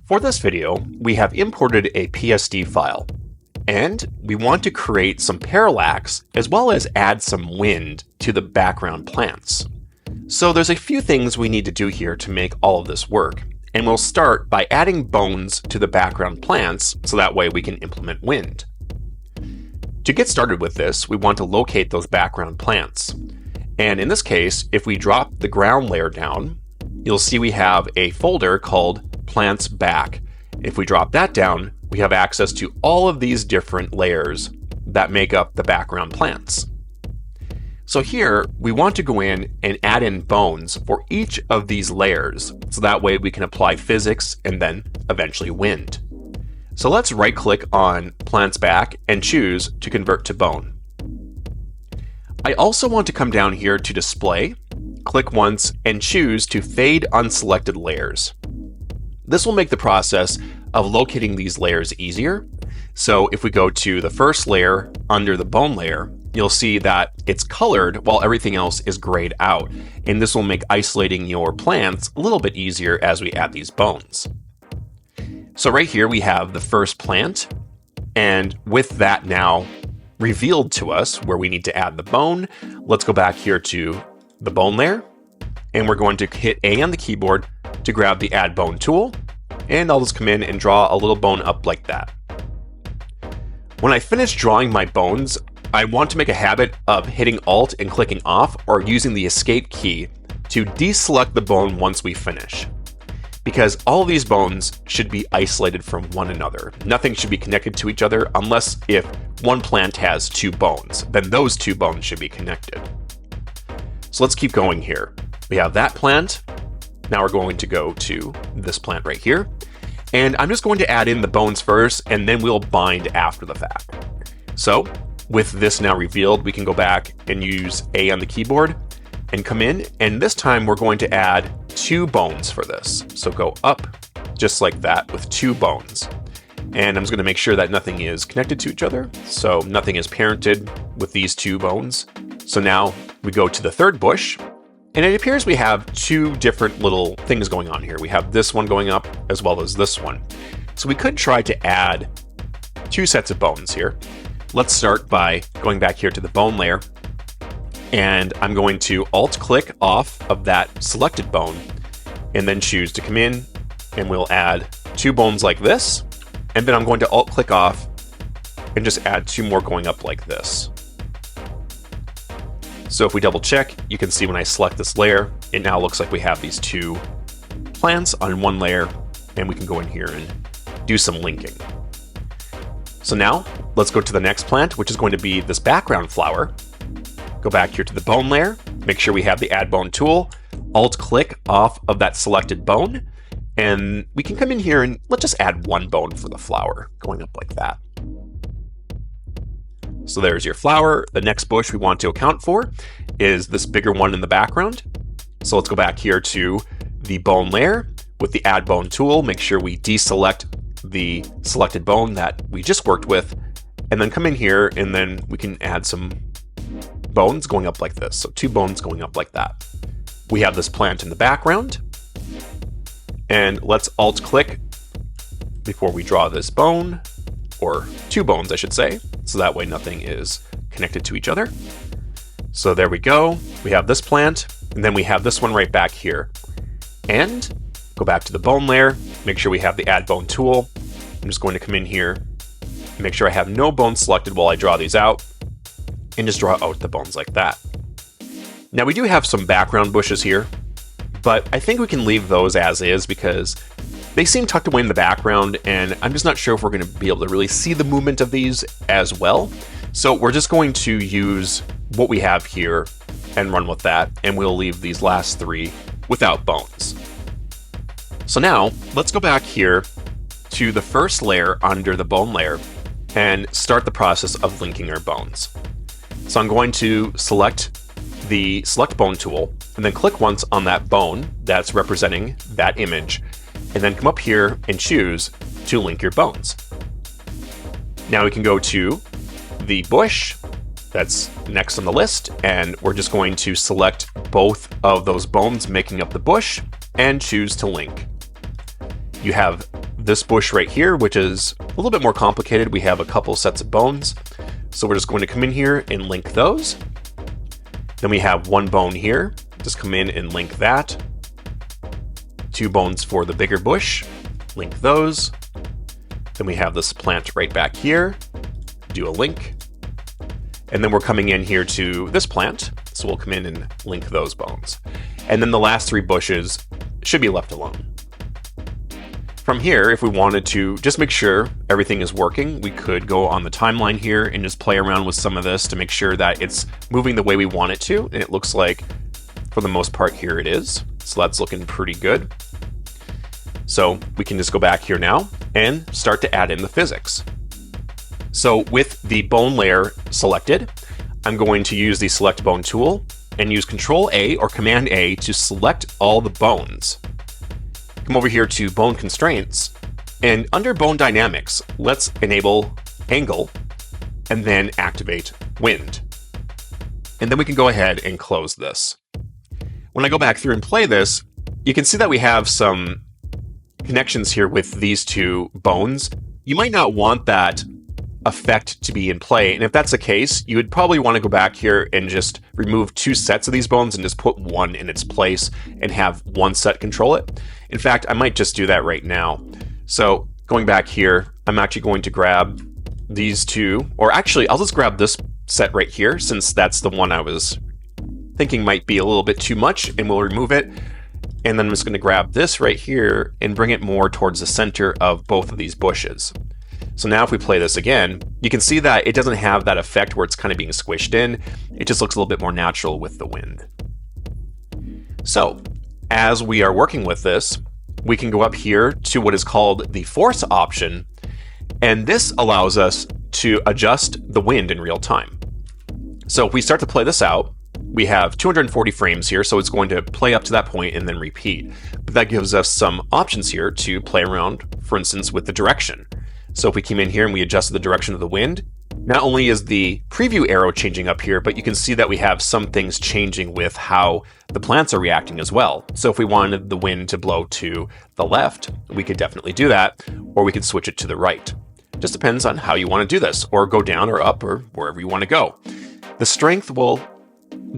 For this video, we have imported a PSD file, and we want to create some parallax as well as add some wind to the background plants. So there's a few things we need to do here to make all of this work, and we'll start by adding bones to the background plants so that way we can implement wind. To get started with this, we want to locate those background plants. And in this case, if we drop the ground layer down, you'll see we have a folder called Plants Back. If we drop that down, we have access to all of these different layers that make up the background plants. So here, we want to go in and add in bones for each of these layers, so that way we can apply physics and then eventually wind. So let's right-click on Plants Back and choose to convert to bone. I also want to come down here to Display, click once, and choose to fade unselected layers. This will make the process of locating these layers easier. So if we go to the first layer under the bone layer, you'll see that it's colored while everything else is grayed out. And this will make isolating your plants a little bit easier as we add these bones. So right here we have the first plant, and with that now revealed to us where we need to add the bone, let's go back here to the bone layer, and we're going to hit A on the keyboard to grab the Add Bone tool, and I'll just come in and draw a little bone up like that. When I finish drawing my bones, I want to make a habit of hitting Alt and clicking off, or using the Escape key to deselect the bone once we finish. Because all of these bones should be isolated from one another. Nothing should be connected to each other unless if one plant has two bones, then those two bones should be connected. So let's keep going here. We have that plant. Now we're going to go to this plant right here. And I'm just going to add in the bones first, and then we'll bind after the fact. So with this now revealed, we can go back and use A on the keyboard and come in, and this time we're going to add two bones for this. So go up just like that with two bones. And I'm just going to make sure that nothing is connected to each other. So nothing is parented with these two bones. So now we go to the third bush, and it appears we have two different little things going on here. We have this one going up as well as this one. So we could try to add two sets of bones here. Let's start by going back here to the bone layer, and I'm going to Alt-click off of that selected bone and then choose to come in, and we'll add two bones like this, and then I'm going to Alt-click off and just add two more going up like this. So if we double check, you can see when I select this layer, it now looks like we have these two plants on one layer, and we can go in here and do some linking. So now let's go to the next plant, which is going to be this background flower. Go back here to the bone layer, make sure we have the Add Bone tool, Alt-click off of that selected bone, and we can come in here and let's just add one bone for the flower, going up like that. So there's your flower. The next bush we want to account for is this bigger one in the background. So let's go back here to the bone layer with the Add Bone tool, make sure we deselect the selected bone that we just worked with, and then come in here and then we can add some bones going up like this. So two bones going up like that. We have this plant in the background, and let's Alt-click before we draw this bone, or two bones I should say, so that way nothing is connected to each other. So there we go. We have this plant, and then we have this one right back here. And go back to the bone layer, make sure we have the Add Bone tool. I'm just going to come in here, make sure I have no bones selected while I draw these out, and just draw out the bones like that. Now we do have some background bushes here, but I think we can leave those as is because they seem tucked away in the background, and I'm just not sure if we're going to be able to really see the movement of these as well. So we're just going to use what we have here and run with that, and we'll leave these last three without bones. So now let's go back here to the first layer under the bone layer and start the process of linking our bones. So I'm going to select the Select Bone tool and then click once on that bone that's representing that image, and then come up here and choose to link your bones. Now we can go to the bush that's next on the list, and we're just going to select both of those bones making up the bush and choose to link. You have this bush right here, which is a little bit more complicated. We have a couple sets of bones. So we're just going to come in here and link those. Then we have one bone here. Just come in and link that. 2 bones for the bigger bush. Link those. Then we have this plant right back here. Do a link. And then we're coming in here to this plant. So we'll come in and link those bones. And then the last 3 bushes should be left alone. From here, if we wanted to just make sure everything is working, we could go on the timeline here and just play around with some of this to make sure that it's moving the way we want it to. And it looks like, for the most part, here it is. So that's looking pretty good. So we can just go back here now and start to add in the physics. So with the bone layer selected, I'm going to use the Select Bone tool and use Control A or Command A to select all the bones. Come over here to Bone Constraints, and under Bone Dynamics, let's enable Angle, and then activate Wind. And then we can go ahead and close this. When I go back through and play this, you can see that we have some connections here with these 2 bones. You might not want that effect to be in play, and if that's the case, you would probably want to go back here and just remove 2 sets of these bones and just put one in its place and have one set control it. In fact, I might just do that right now. So going back here, I'm actually going to grab these 2, or actually I'll just grab this set right here since that's the one I was thinking might be a little bit too much, and we'll remove it. And then I'm just going to grab this right here and bring it more towards the center of both of these bushes. So now if we play this again, you can see that it doesn't have that effect where it's kind of being squished in. It just looks a little bit more natural with the wind. So as we are working with this, we can go up here to what is called the force option, and this allows us to adjust the wind in real time. So if we start to play this out, we have 240 frames here, so it's going to play up to that point and then repeat. But that gives us some options here to play around, for instance, with the direction. So if we came in here and we adjusted the direction of the wind, not only is the preview arrow changing up here, but you can see that we have some things changing with how the plants are reacting as well. So if we wanted the wind to blow to the left, we could definitely do that, or we could switch it to the right. Just depends on how you want to do this, or go down or up or wherever you want to go. The strength will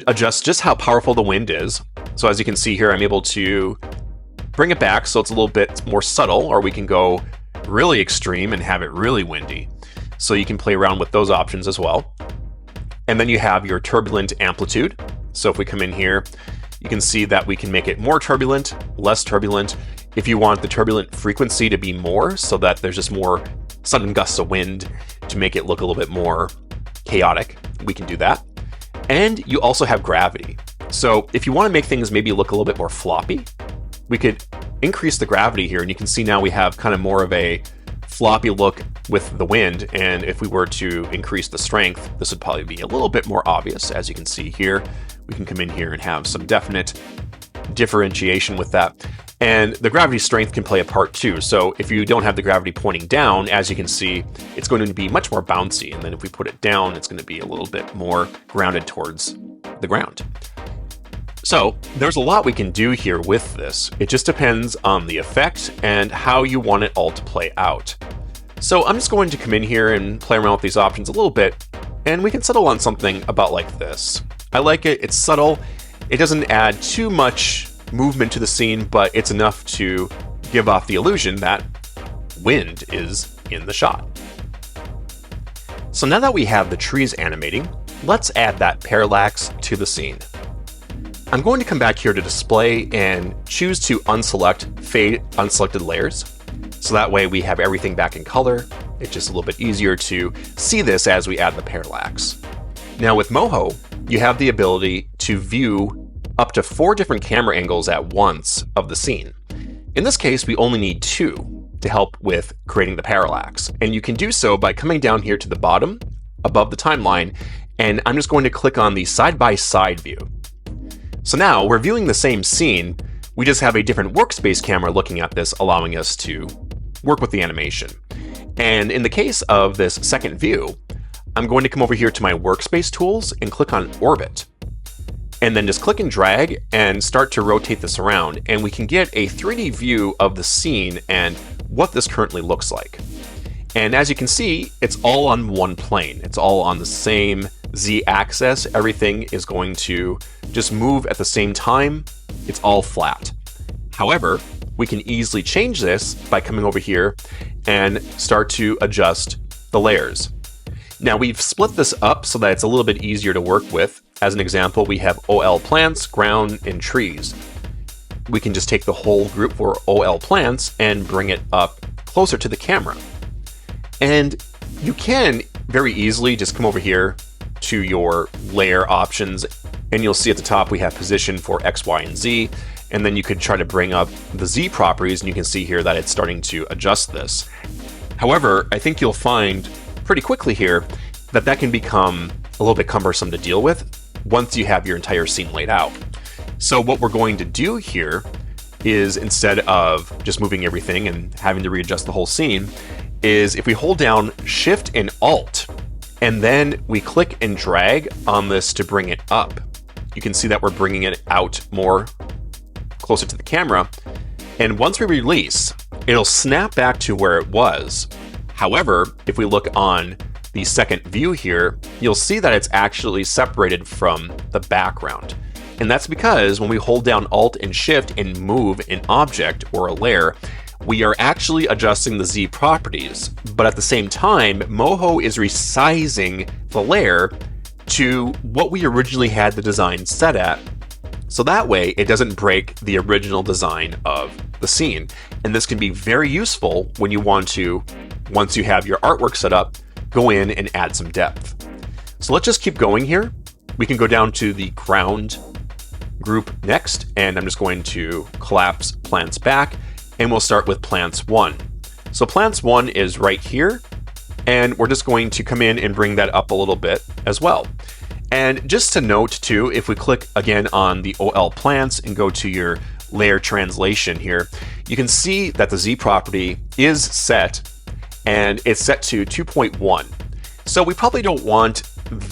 adjust just how powerful the wind is. So as you can see here, I'm able to bring it back so it's a little bit more subtle, or we can go really extreme and have it really windy. So you can play around with those options as well. And then you have your turbulent amplitude. So if we come in here, you can see that we can make it more turbulent, less turbulent. If you want the turbulent frequency to be more, so that there's just more sudden gusts of wind to make it look a little bit more chaotic, we can do that. And you also have gravity. So if you want to make things maybe look a little bit more floppy, we could increase the gravity here, and you can see now we have kind of more of a floppy look with the wind. And if we were to increase the strength, this would probably be a little bit more obvious. As you can see here, we can come in here and have some definite differentiation with that. And the gravity strength can play a part too. So if you don't have the gravity pointing down, as you can see, it's going to be much more bouncy. And then if we put it down, it's going to be a little bit more grounded towards the ground. So there's a lot we can do here with this. It just depends on the effect and how you want it all to play out. So I'm just going to come in here and play around with these options a little bit, and we can settle on something about like this. I like it, it's subtle, it doesn't add too much movement to the scene, but it's enough to give off the illusion that wind is in the shot. So now that we have the trees animating, let's add that parallax to the scene. I'm going to come back here to display and choose to unselect fade unselected layers. So that way we have everything back in color. It's just a little bit easier to see this as we add the parallax. Now with Moho, you have the ability to view up to 4 different camera angles at once of the scene. In this case, we only need 2 to help with creating the parallax. And you can do so by coming down here to the bottom above the timeline, and I'm just going to click on the side-by-side view. So now we're viewing the same scene, we just have a different workspace camera looking at this, allowing us to work with the animation. And in the case of this second view, I'm going to come over here to my workspace tools and click on Orbit. And then just click and drag and start to rotate this around, and we can get a 3D view of the scene and what this currently looks like. And as you can see, it's all on one plane. It's all on the same z-axis. Everything is going to just move at the same time. It's all flat. However, we can easily change this by coming over here and start to adjust the layers. Now we've split this up so that it's a little bit easier to work with. As an example, we have OL plants, ground, and trees. We can just take the whole group for OL plants and bring it up closer to the camera. And you can very easily just come over here to your layer options, and you'll see at the top we have position for X, Y, and Z, and then you could try to bring up the Z properties, and you can see here that it's starting to adjust this. However, I think you'll find pretty quickly here that that can become a little bit cumbersome to deal with once you have your entire scene laid out. So what we're going to do here is, instead of just moving everything and having to readjust the whole scene, is if we hold down Shift and Alt, and then we click and drag on this to bring it up, you can see that we're bringing it out more closer to the camera. And once we release, it'll snap back to where it was. However, if we look on the second view here, you'll see that it's actually separated from the background. And that's because when we hold down Alt and Shift and move an object or a layer, we are actually adjusting the Z properties, but at the same time, Moho is resizing the layer to what we originally had the design set at. So that way, it doesn't break the original design of the scene. And this can be very useful when you want to, once you have your artwork set up, go in and add some depth. So let's just keep going here. We can go down to the ground group next, and I'm just going to collapse plants back. And we'll start with plants 1. So plants 1 is right here, and we're just going to come in and bring that up a little bit as well. And just to note too, if we click again on the OL plants and go to your layer translation here, you can see that the Z property is set, and it's set to 2.1. So we probably don't want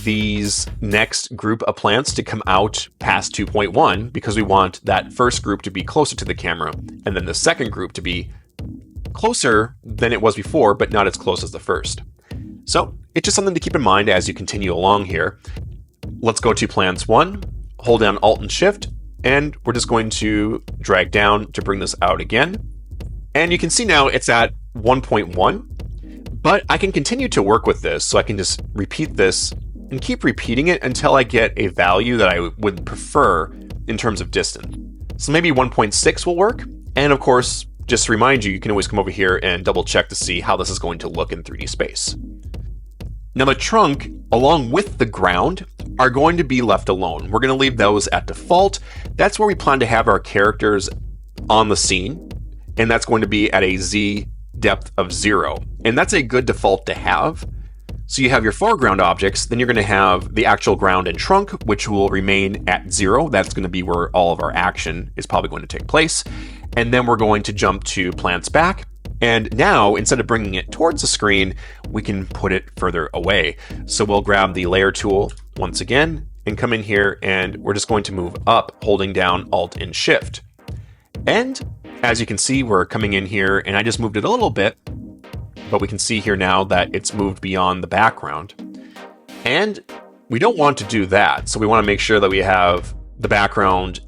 these next group of plants to come out past 2.1 because we want that first group to be closer to the camera and then the second group to be closer than it was before, but not as close as the first. So it's just something to keep in mind as you continue along here. Let's go to plants 1, hold down Alt and Shift, and we're just going to drag down to bring this out again. And you can see now it's at 1.1. But I can continue to work with this, so I can just repeat this and keep repeating it until I get a value that I would prefer in terms of distance. So maybe 1.6 will work. And of course, just to remind you, you can always come over here and double check to see how this is going to look in 3D space. Now the trunk, along with the ground, are going to be left alone. We're going to leave those at default. That's where we plan to have our characters on the scene. And that's going to be at a Z depth of 0. And that's a good default to have. So you have your foreground objects, then you're going to have the actual ground and trunk, which will remain at 0. That's going to be where all of our action is probably going to take place. And then we're going to jump to plants back. And now, instead of bringing it towards the screen, we can put it further away. So we'll grab the layer tool once again and come in here, and we're just going to move up, holding down Alt and Shift. And as you can see, we're coming in here, and I just moved it a little bit, but we can see here now that it's moved beyond the background. And we don't want to do that, so we want to make sure that we have the background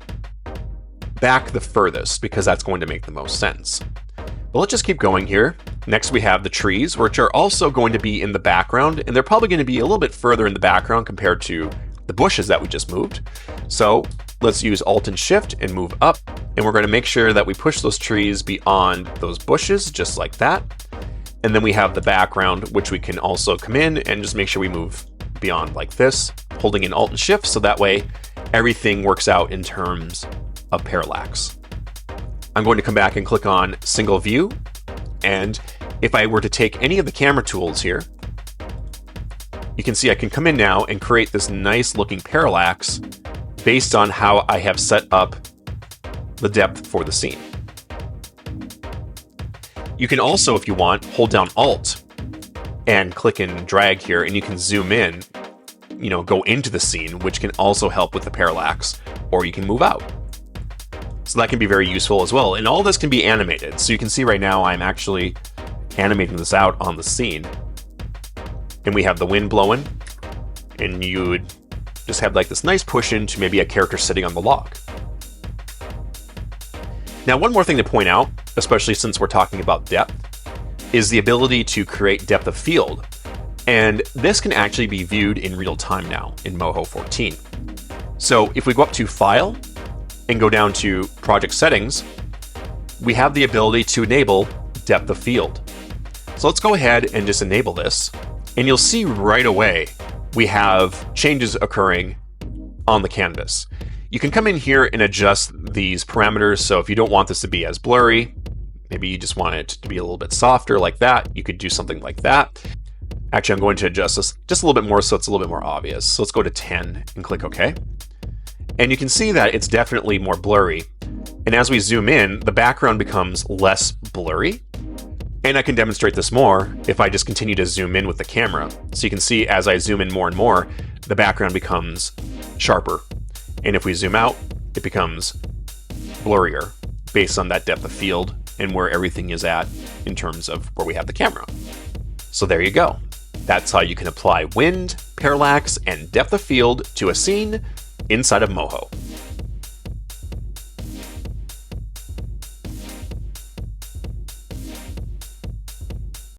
back the furthest, because that's going to make the most sense. But let's just keep going here. Next we have the trees, which are also going to be in the background, and they're probably going to be a little bit further in the background compared to the bushes that we just moved. So let's use Alt and Shift and move up, and we're going to make sure that we push those trees beyond those bushes, just like that. And then we have the background, which we can also come in and just make sure we move beyond like this, holding in Alt and Shift, so that way everything works out in terms of parallax. I'm going to come back and click on Single View, and if I were to take any of the camera tools here, you can see I can come in now and create this nice looking parallax based on how I have set up the depth for the scene. You can also, if you want, hold down Alt and click and drag here, and you can zoom in, go into the scene, which can also help with the parallax, or you can move out. So that can be very useful as well. And all this can be animated. So you can see right now I'm actually animating this out on the scene. And we have the wind blowing. And you would just have like this nice push into maybe a character sitting on the log. Now, one more thing to point out, especially since we're talking about depth, is the ability to create depth of field. And this can actually be viewed in real time now in Moho 14. So if we go up to File and go down to Project Settings, we have the ability to enable depth of field. So let's go ahead and just enable this. And you'll see right away we have changes occurring on the canvas. You can come in here and adjust these parameters. So if you don't want this to be as blurry, maybe you just want it to be a little bit softer like that, you could do something like that. Actually, I'm going to adjust this just a little bit more so it's a little bit more obvious. So let's go to 10 and click OK. And you can see that it's definitely more blurry. And as we zoom in, the background becomes less blurry. And I can demonstrate this more if I just continue to zoom in with the camera. So you can see as I zoom in more and more, the background becomes sharper. And if we zoom out, it becomes blurrier based on that depth of field and where everything is at in terms of where we have the camera. So there you go. That's how you can apply wind, parallax, and depth of field to a scene inside of Moho.